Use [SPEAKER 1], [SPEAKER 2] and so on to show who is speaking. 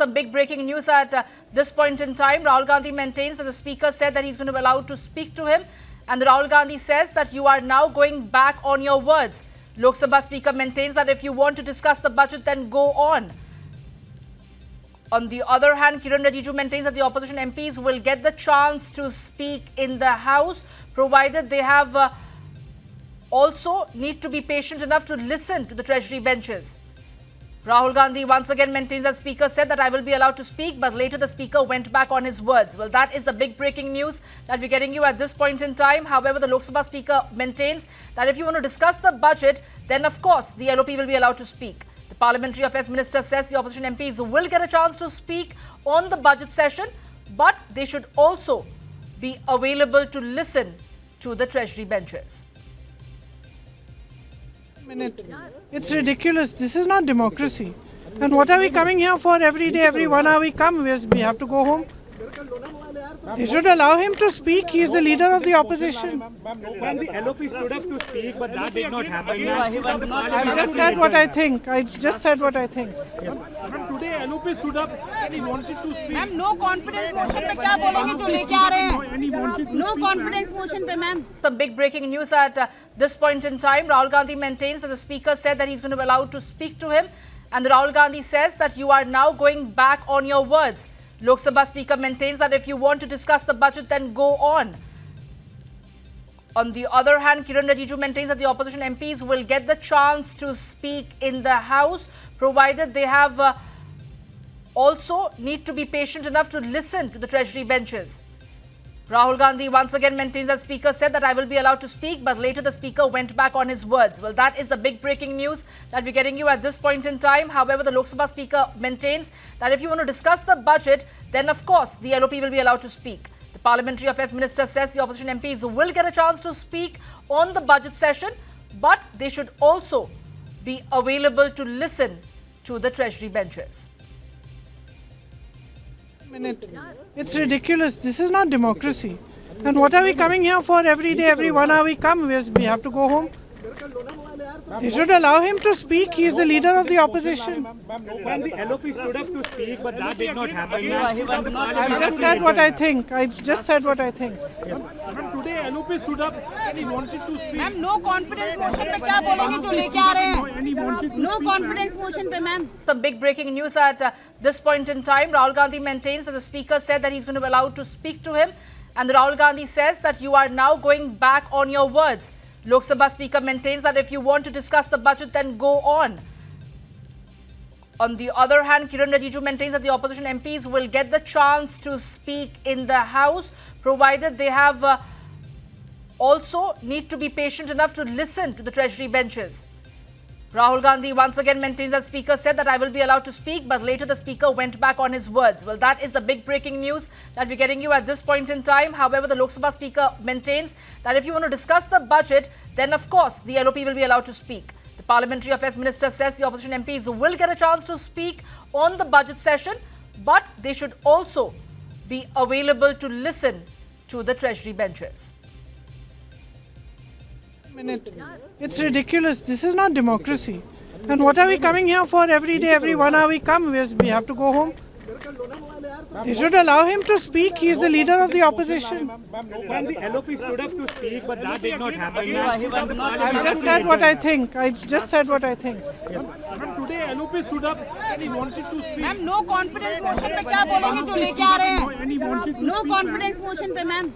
[SPEAKER 1] Some big breaking news at this point in time. Rahul Gandhi maintains that the speaker said that he's going to be allowed to speak to him. And Rahul Gandhi says that you are now going back on your words. Lok Sabha Speaker maintains that if you want to discuss the budget, then go on. On the other hand, Kiran Rijiju maintains that the opposition MPs will get the chance to speak in the House, provided they have also need to be patient enough to listen to the Treasury benches. Rahul Gandhi once again maintains that Speaker said that I will be allowed to speak, but later the Speaker went back on his words. Well, that is the big breaking news that we're getting you at this point in time. However, the Lok Sabha Speaker maintains that if you want to discuss the budget, then of course the LOP will be allowed to speak. The Parliamentary Affairs Minister says the opposition MPs will get a chance to speak on the budget session, but they should also be available to listen to the Treasury benches.
[SPEAKER 2] It's ridiculous. This is not democracy. And what are we coming here for every day, every 1 hour we come? We have to go home. They should allow him to speak. He is the leader of the opposition.
[SPEAKER 3] The LOP stood up to speak, but that did not happen.
[SPEAKER 2] I just said what I think. I just said what I think.
[SPEAKER 3] Today LOP stood up and he wanted to speak.
[SPEAKER 4] Ma'am, no confidence motion पे क्या बोलेंगे जो लेके आ रहे हैं? No confidence motion पे ma'am.
[SPEAKER 1] Some big breaking news at this point in time. Rahul Gandhi maintains that the Speaker said that he's going to be allowed to speak to him. And Rahul Gandhi says that you are now going back on your words. Lok Sabha Speaker maintains that if you want to discuss the budget, then go on. On the other hand, Kiran Rijiju maintains that the opposition MPs will get the chance to speak in the House, provided they have also need to be patient enough to listen to the Treasury benches. Rahul Gandhi once again maintains that Speaker said that I will be allowed to speak, but later the Speaker went back on his words. Well, that is the big breaking news that we're getting you at this point in time. However, the Lok Sabha Speaker maintains that if you want to discuss the budget, then of course the LOP will be allowed to speak. The Parliamentary Affairs Minister says the opposition MPs will get a chance to speak on the budget session, but they should also be available to listen to the Treasury benches.
[SPEAKER 2] It's ridiculous. This is not democracy. And what are we coming here for every day, every 1 hour we come? We have to go home. They should allow him to speak. He is the leader of the opposition.
[SPEAKER 3] The LOP stood up to speak, but that did not happen.
[SPEAKER 2] I just said what I think. I just said what I think.
[SPEAKER 3] Today LOP stood up and he wanted to speak.
[SPEAKER 4] Ma'am, no confidence motion पे क्या बोलेंगे जो लेके आ रहे हैं? No confidence motion पे ma'am.
[SPEAKER 1] Some big breaking news at this point in time. Rahul Gandhi maintains that the Speaker said that he's going to be allowed to speak to him. And Rahul Gandhi says that you are now going back on your words. Lok Sabha Speaker maintains that if you want to discuss the budget, then go on. On the other hand, Kiran Rijiju maintains that the opposition MPs will get the chance to speak in the House, provided they have also need to be patient enough to listen to the Treasury benches. Rahul Gandhi once again maintains that Speaker said that I will be allowed to speak, but later the Speaker went back on his words. Well, that is the big breaking news that we're getting you at this point in time. However, the Lok Sabha Speaker maintains that if you want to discuss the budget, then of course the LOP will be allowed to speak. The Parliamentary Affairs Minister says the opposition MPs will get a chance to speak on the budget session, but they should also be available to listen to the Treasury benches.
[SPEAKER 2] It's ridiculous. This is not democracy. And what are we coming here for every day, every 1 hour we come? We have to go home. They should allow him to speak. He is the leader of the opposition.
[SPEAKER 3] The LOP stood up to speak, but that did not happen.
[SPEAKER 2] I just said what I think. I just said what I think.
[SPEAKER 3] Today LOP stood up and he wanted to speak.
[SPEAKER 4] Ma'am, no confidence motion पे क्या बोलेंगे जो लेके आ रहे हैं? No confidence motion पे ma'am.